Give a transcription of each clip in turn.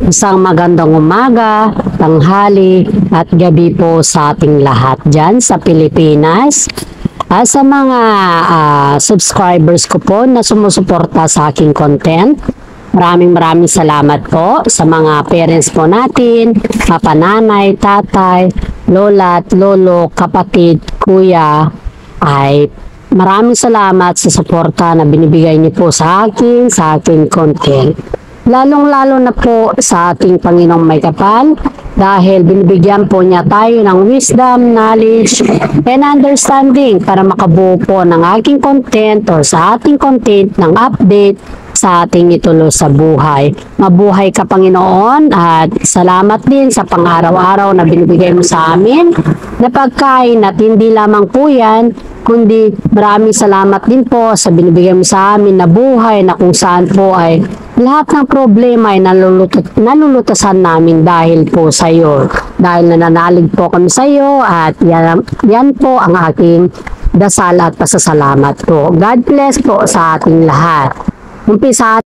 Isang magandang umaga, tanghali at gabi po sa ating lahat dyan sa Pilipinas. Sa mga subscribers ko po na sumusuporta sa aking content, maraming salamat po sa mga parents po natin, papananay, tatay, lola at lolo, kapatid, kuya, ay maraming salamat sa suporta na binibigay niyo po sa aking content. Lalong-lalo na po sa ating Panginoong may kapal dahil binibigyan po niya tayo ng wisdom, knowledge, and understanding para makabuo po ng aking content or sa ating content ng update sa ating itulo sa buhay. Mabuhay ka Panginoon at salamat din sa pang-araw-araw na binibigay mo sa amin na pagkain at hindi lamang po yan, kundi maraming salamat din po sa binibigay mo sa amin na buhay na kung saan po ay lahat ng problema ay nalulutasan namin dahil po sa iyo. Dahil nananalig po kami sa iyo at yan po ang aking dasal at pasasalamat po. God bless po sa ating lahat. Umpisa.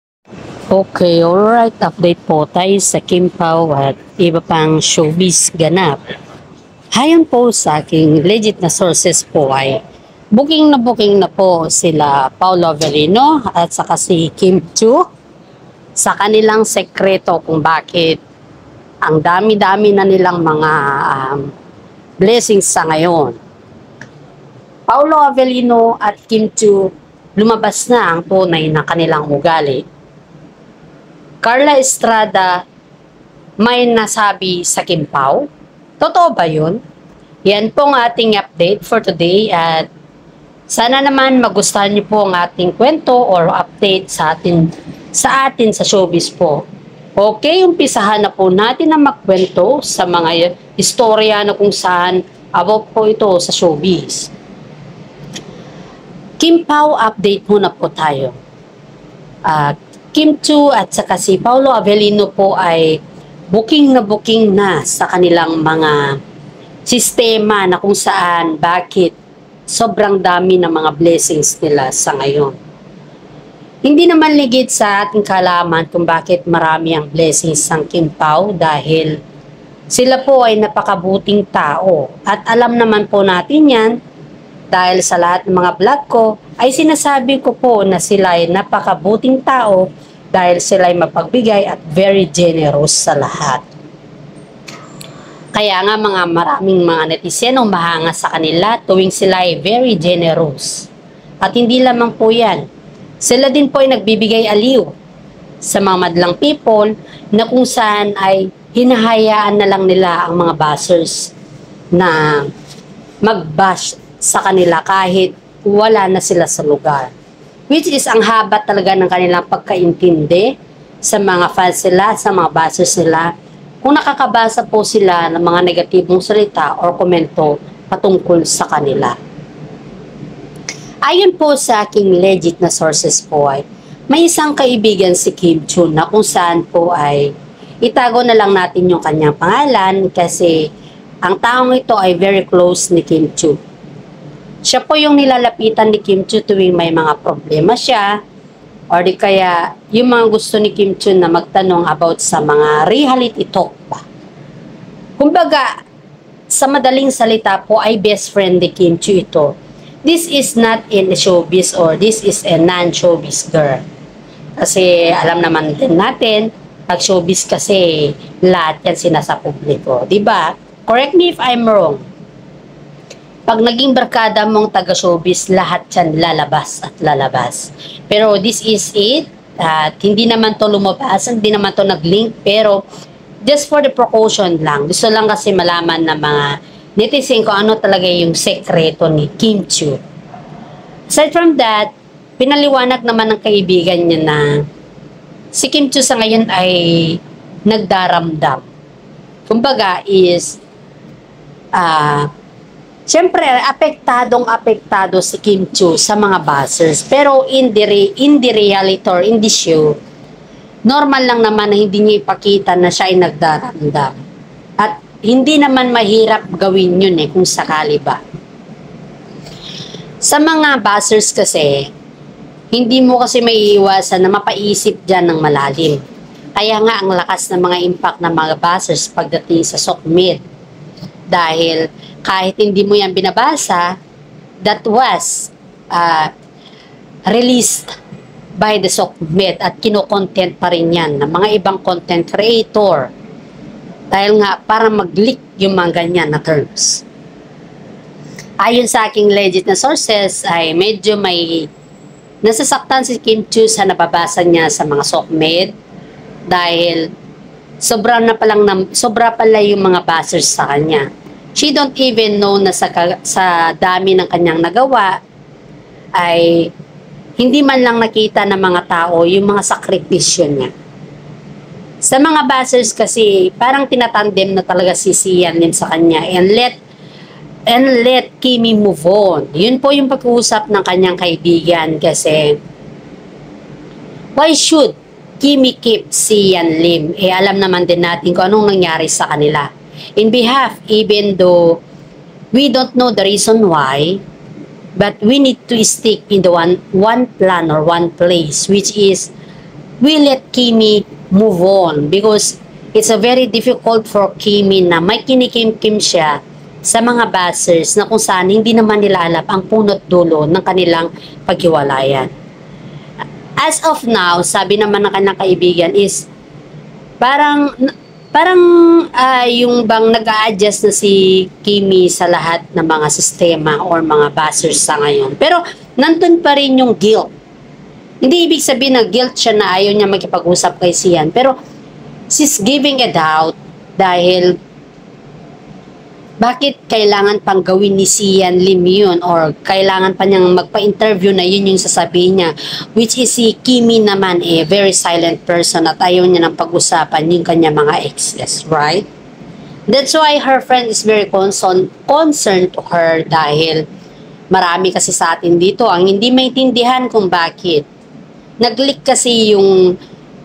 Okay, alright. Update po tayo sa Kim Pao at iba pang showbiz ganap. Hayon po sa aking legit na sources po ay booking na po sila Paolo Avellino at saka si Kim Chiu sa kanilang sekreto kung bakit ang dami-dami na nilang mga blessings sa ngayon. Paolo Avellino at Kim Chiu, lumabas na ang tunay na kanilang ugali. Carla Estrada may nasabi sa Kim Pao. Totoo ba yun? Yan po ang ating update for today at sana naman magustuhan niyo po ang ating kwento or update sa atin sa showbiz po. Okay, umpisahan na po natin ang magkwento sa mga istorya na kung saan about po ito sa showbiz. Kim Pao update muna po tayo. Kim Chiu at saka si Paolo Avellino po ay booking na sa kanilang mga sistema na kung saan bakit sobrang dami ng mga blessings nila sa ngayon. Hindi naman ligid sa ating kalaman kung bakit marami ang blessings ng Kim Pao dahil sila po ay napakabuting tao at alam naman po natin yan dahil sa lahat ng mga vlog ko ay sinasabi ko po na sila ay napakabuting tao dahil sila ay mapagbigay at very generous sa lahat. Kaya nga maraming mga netizen ang mahanga sa kanila tuwing sila ay very generous. At hindi lamang po yan. Sila din po ay nagbibigay aliw sa mga madlang people na kung saan ay hinahayaan na lang nila ang mga bashers na mag-bash sa kanila kahit wala na sila sa lugar. Which is ang haba talaga ng kanilang pagkaintindi sa mga fans nila, sa mga bashers nila. Kung nakakabasa po sila ng mga negatibong salita o komento patungkol sa kanila. Ayon po sa aking legit na sources po ay may isang kaibigan si Kim Chiu na kung saan po ay itago na lang natin yung kanyang pangalan kasi ang taong ito ay very close ni Kim Chiu. Siya po yung nilalapitan ni Kim Chiu tuwing may mga problema siya or di kaya yung mga gusto ni Kim Chiu na magtanong about sa mga reality talk ba. Kumbaga, sa madaling salita po ay best friend ni Kim Chiu ito. This is not in a showbiz or this is a non-showbiz girl. Kasi alam naman din natin, pag showbiz kasi lahat yan sinasa publiko. Diba? Correct me if I'm wrong. Pag naging barkada mong taga-showbiz, lahat yan lalabas at lalabas. Pero this is it. At hindi naman to lumabas, hindi naman to nag-link. Pero just for the precaution lang. Gusto lang kasi malaman ng mga netizen kung ano talaga yung sekreto ni Kim Chiu. Aside from that, pinaliwanag naman ng kaibigan niya na si Kim Chiu sa ngayon ay nagdaramdam. Kumbaga is siyempre, apektado si Kim Chiu sa mga bashers. Pero in the reality or in the show, normal lang naman na hindi niya ipakita na siya ay nagdaramdam. At hindi naman mahirap gawin yun kung sakali ba. Sa mga bashers kasi, hindi mo kasi maiiwasan na mapaisip dyan ng malalim. Kaya nga ang lakas ng mga impact ng mga bashers pagdating sa Sokmed. Dahil kahit hindi mo yan binabasa, that was released by the Sokmed at kino-content pa rin yan ng mga ibang content creator. Dahil nga para mag-leak yung mga ganyan na terms. Ayon sa aking legit na sources ay medyo may nasasaktan si Kim Chiu sa nababasa niya sa mga Sokmed dahil sobra pala yung mga bashers sa kanya. She don't even know na sa dami ng kanyang nagawa ay hindi man lang nakita ng mga tao yung mga sakripisyo niya. Sa mga bashers kasi parang tinatandem na talaga si Sian Lim sa kanya and let Kimi move on. Yun po yung pag-uusap ng kanyang kaibigan kasi why should Kimi keep Sian Lim? Alam naman din natin kung anong nangyari sa kanila. In behalf, even though we don't know the reason why, but we need to stick in the one plan or one place, which is we let Kimi move on because it's a very difficult for Kimi na may kinikim-kim siya sa mga bashers na kung saan hindi naman nila alam ang punot dulo ng kanilang paghiwalayan. As of now, sabi naman ng kanyang kaibigan is parang yung bang nag-a-adjust na si Kimi sa lahat ng mga sistema or mga bashers sa ngayon. Pero nandun pa rin yung guilt. Hindi ibig sabihin na guilt siya na ayaw niya makipag-usap kay Sian. Pero she's giving it out dahil bakit kailangan pang gawin ni Sian Lim yun or kailangan pa niyang magpa-interview na yun yung sasabihin niya, which is si Kimi naman very silent person at ayaw niya ng pag-usapan yung kanya mga exes, right? That's why her friend is very concerned to her dahil marami kasi sa atin dito ang hindi maintindihan kung bakit. Nag-leak kasi yung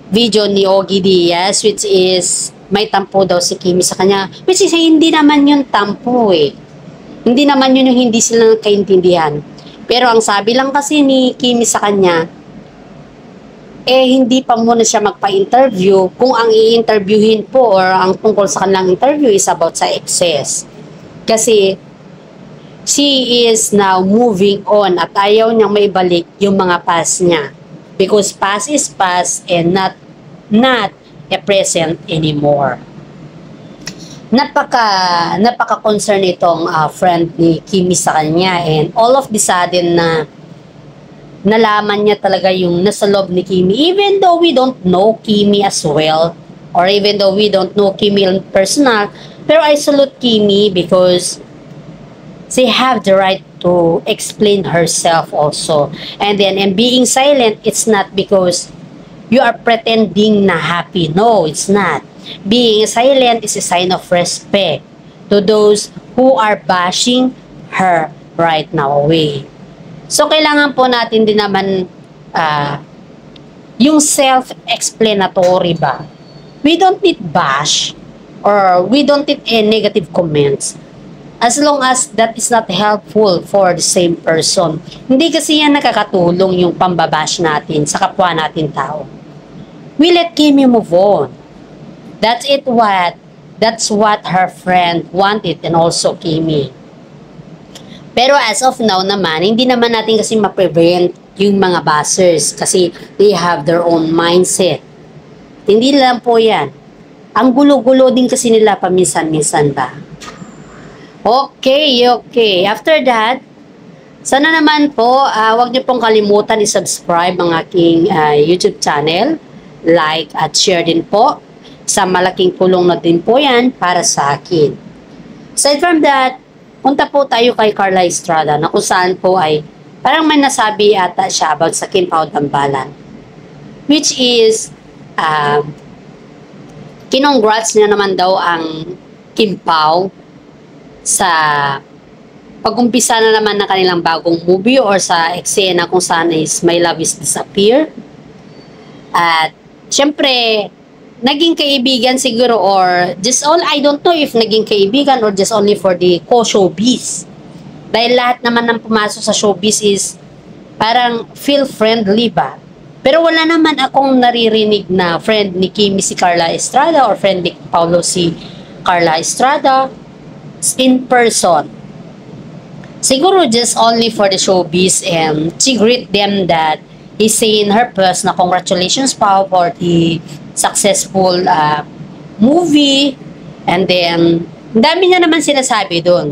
video ni Ogie Diaz which is may tampo daw si Kimi sa kanya. Which is, hindi naman yun tampo Hindi naman yun yung hindi sila nagkaintindihan. Pero ang sabi lang kasi ni Kimi sa kanya, hindi pa muna siya magpa-interview kung ang i-interviewin po or ang tungkol sa kanilang interview is about sa exes. Kasi, she is now moving on at ayaw niyang maibalik yung mga past niya. Because past is past and not a present anymore. Napaka-concern itong friend ni Kimi sa kanya and all of the sudden na nalaman niya talaga yung nasa loob ni Kimi even though we don't know Kimi as well or even though we don't know Kimi personal, pero I salute Kimi because she have the right to explain herself also. And being silent, it's not because you are pretending na happy. No, it's not. Being silent is a sign of respect to those who are bashing her right now away. So, kailangan po natin din naman yung self-explanatory ba? We don't need bash or we don't need negative comments as long as that is not helpful for the same person. Hindi kasi yan nakakatulong yung pambabash natin sa kapwa natin tao. We let Kimi move on. That's what her friend wanted and also Kimi. Pero as of now naman, hindi naman natin kasi ma-prevent yung mga bashers kasi they have their own mindset. Hindi lang po yan. Ang gulo-gulo din kasi nila paminsan-minsan ba. Okay. After that, sana naman po, wag niyo pong kalimutan i-subscribe ang aking YouTube channel. Like at share din po. Sa malaking tulong na din po yan para sa akin. Aside from that, punta po tayo kay Carla Estrada na kung saan po ay parang may nasabi ata siya about sa Kim Pao Tambalan. Which is, kinongrats niya naman daw ang Kim Pao sa pag-umpisa na naman ng kanilang bagong movie or sa eksena kung saan is My Love is Disappear. At syempre, naging kaibigan siguro or just all, I don't know if naging kaibigan or just only for the co-showbiz. Dahil lahat naman ng pumasok sa showbiz is parang feel friendly ba? Pero wala naman akong naririnig na friend ni Kimi si Carla Estrada or friend ni Paulo si Carla Estrada in person. Siguro just only for the showbiz, and she greet them that he's saying her post na congratulations Pao for the successful movie, and then dami niya naman sinasabi doon.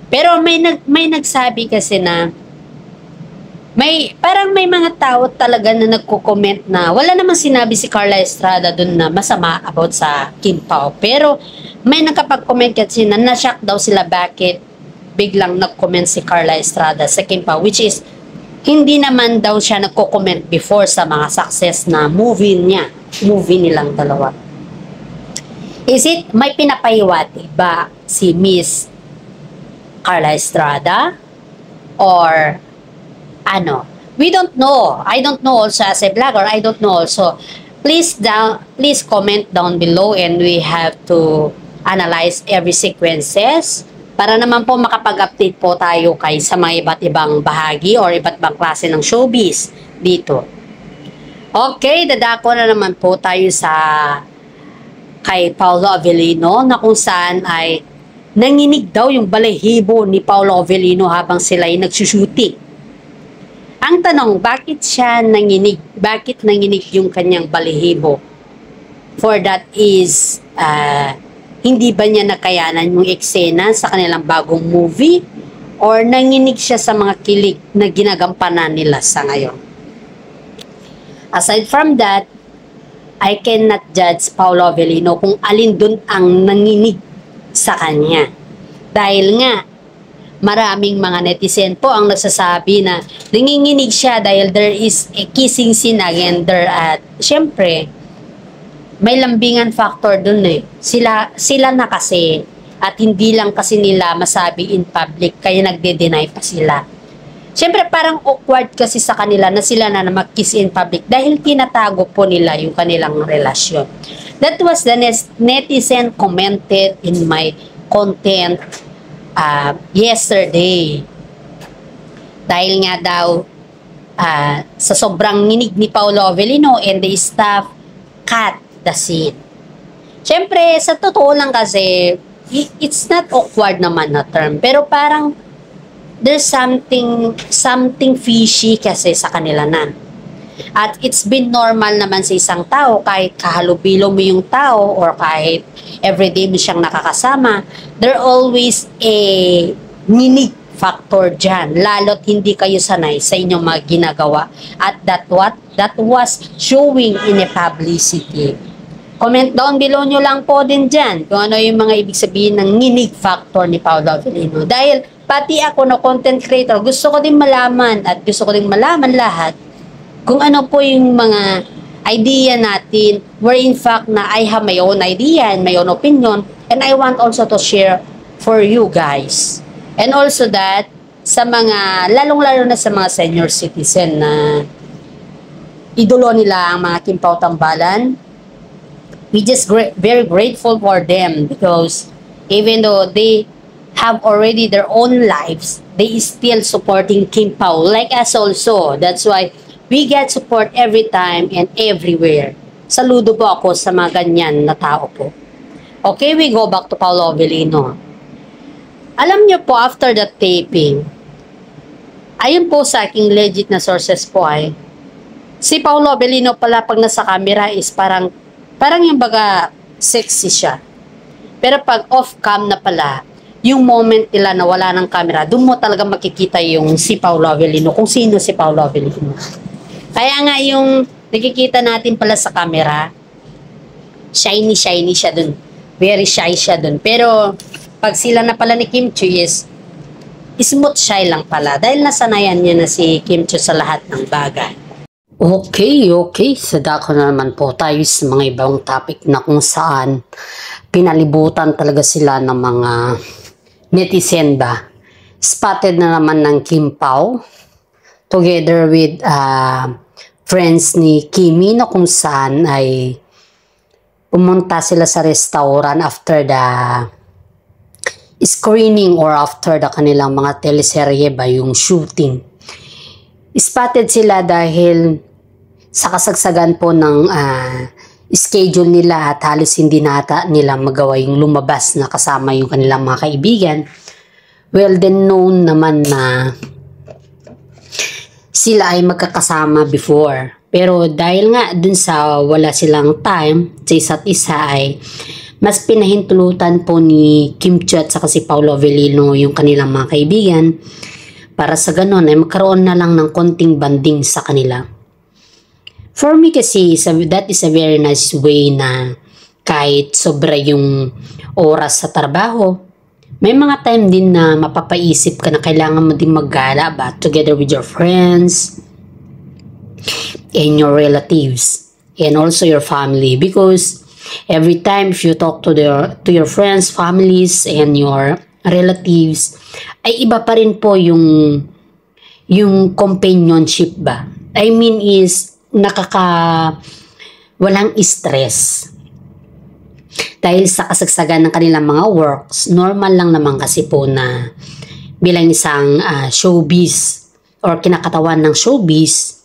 Pero may nagsabi kasi na parang may mga tao talaga na nagko-comment na wala namang sinabi si Carla Estrada doon na masama about sa Kim Pao. Pero may nakapag-comment kasi na na-shock daw sila bakit biglang nag-comment si Carla Estrada sa Kim Pao, which is hindi naman daw siya nagko-comment before sa mga success na movie nilang dalawa. Is it may pinapahiwati ba si Miss Carla Estrada or ano? We don't know. I don't know also as a vlogger. I don't know also. Please comment down below, and we have to analyze every sequences para naman po makapag-update po tayo kay sa mga iba't ibang bahagi or iba't ibang klase ng showbiz dito. Okay, dadako na naman po tayo sa kay Paolo Avellino na kung saan ay nanginig daw yung balahibo ni Paolo Avellino habang sila ay nagsushooting. Ang tanong, bakit siya nanginig? Bakit nanginig yung kanyang balahibo? For that is, hindi ba niya nakayanan yung eksena sa kanilang bagong movie? Or nanginig siya sa mga kilig na ginagampanan nila sa ngayon? Aside from that, I cannot judge Paolo Avellino kung alin dun ang nanginig sa kanya. Dahil nga, maraming mga netizen po ang nagsasabi na nanginginig siya dahil there is a kissing scene again there at syempre may lambingan factor dun eh. Sila na kasi at hindi lang kasi nila masabi in public kaya nagde-deny pa sila. Syempre parang awkward kasi sa kanila na sila na mag-kiss in public dahil tinatago po nila yung kanilang relasyon. That was the netizen commented in my content yesterday. Dahil nga daw sa sobrang nginig ni Paolo Avellino and the staff cut the scene. Siyempre, sa totoo lang kasi it's not awkward naman na term, pero parang there's something fishy kasi sa kanila na. At it's been normal naman sa isang tao kahit kahalubilo mo yung tao or kahit everyday mo siyang nakakasama, there always a nginig factor dyan, lalo't hindi kayo sanay sa inyong mga ginagawa at that was showing in a publicity. Comment down below nyo lang po din dyan kung ano yung mga ibig sabihin ng nginig factor ni Paolo Avellino, dahil pati ako na content creator, gusto ko din malaman at gusto ko din malaman lahat kung ano po yung mga idea natin, where in fact na I have my own idea and my own opinion, and I want also to share for you guys. And also that, sa mga, lalong-lalo na sa mga senior citizen na idolo nila ang mga Kim Pao Tambalan, we just very grateful for them because even though they have already their own lives, they still supporting Kim Pao, like us also. That's why we get support every time and everywhere. Saludo po ako sa mga ganyan na tao po. Okay, we go back to Paolo Avellino. Alam niyo po, after the taping, ayon po sa aking legit na sources po ay, si Paolo Avellino pala pag nasa camera is parang yung baga sexy siya. Pero pag off-cam na pala, yung moment nila na wala ng camera, doon mo talaga makikita yung si Paolo Avellino, kung sino si Paolo Avellino. Kaya nga yung nakikita natin pala sa camera, shiny siya dun. Very shy siya dun. Pero pag sila na pala ni Kim Chiu is smooth shy lang pala. Dahil nasanayan niya na si Kim Chiu sa lahat ng bagay. Okay. Sadako na naman po tayo sa mga ibang topic na kung saan pinalibutan talaga sila ng mga netizen ba. Spotted na naman ng Kim Pao together with friends ni Kimi na kung saan ay pumunta sila sa restaurant after the screening or after the kanilang mga teleserye ba yung shooting. Spotted sila dahil sa kasagsagan po ng schedule nila at halos hindi nata nila magawa yung lumabas na kasama yung kanilang mga kaibigan. Well, then known naman na sila ay magkakasama before. Pero dahil nga dun sa wala silang time sa isa't isa ay mas pinahintulutan po ni Kim Chiu at saka si Paolo Avellino yung kanilang mga kaibigan para sa ganun ay magkaroon na lang ng konting banding sa kanila. For me kasi, that is a very nice way na kahit sobra yung oras sa trabaho, may mga time din na mapapaisip ka na kailangan mo din maggala ba together with your friends and your relatives and also your family, because every time if you talk to your friends, families, and your relatives, ay iba pa rin po yung companionship ba. I mean is, walang stress. Dahil sa kasagsagan ng kanilang mga works, normal lang naman kasi po na bilang isang showbiz or kinakatawan ng showbiz,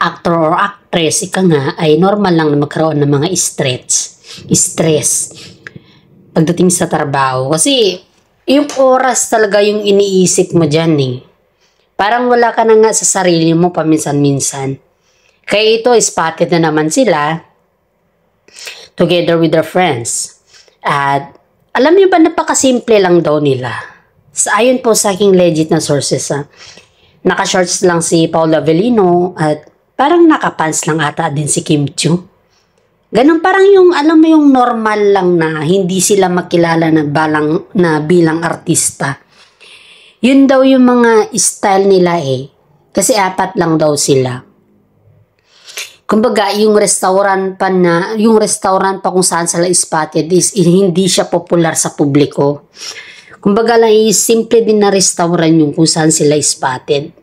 actor or actress, ika nga, ay normal lang na magkaroon ng mga stress pagdating sa trabaho. Kasi yung oras talaga yung iniisip mo dyan eh. Parang wala ka na nga sa sarili mo paminsan-minsan. Kaya ito, spotted na naman sila together with their friends. At alam niyo ba, napakasimple lang daw nila. Ayon po sa aking legit na sources, naka-shorts lang si Paolo Avellino at parang nakapants lang ata din si Kim Chiu. Ganun, parang yung, alam mo yung normal lang na hindi sila makilala na bilang artista. Yun daw yung mga style nila eh. Kasi 4 lang daw sila. Kumbaga, yung restaurant pa kung saan sila spotted is hindi siya popular sa publiko. Kumbaga lang, simple din na restaurant yung kung saan sila spotted.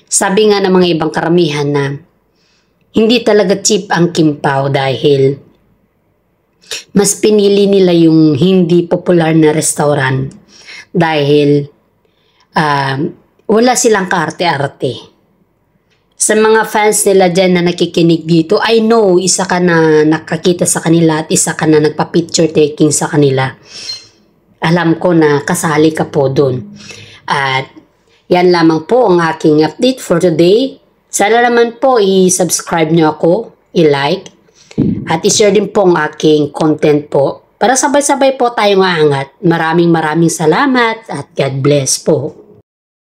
Sabi nga ng mga ibang karamihan na hindi talaga cheap ang Kim Pao dahil mas pinili nila yung hindi popular na restaurant dahil wala silang kaarte-arte. Sa mga fans nila dyan na nakikinig dito, I know isa ka na nakakita sa kanila at isa ka na nagpa-picture taking sa kanila. Alam ko na kasali ka po dun. At yan lamang po ang aking update for today. Sana naman po i-subscribe nyo ako, i-like, at i-share din po ang aking content po para sabay-sabay po tayong aangat. Maraming salamat at God bless po.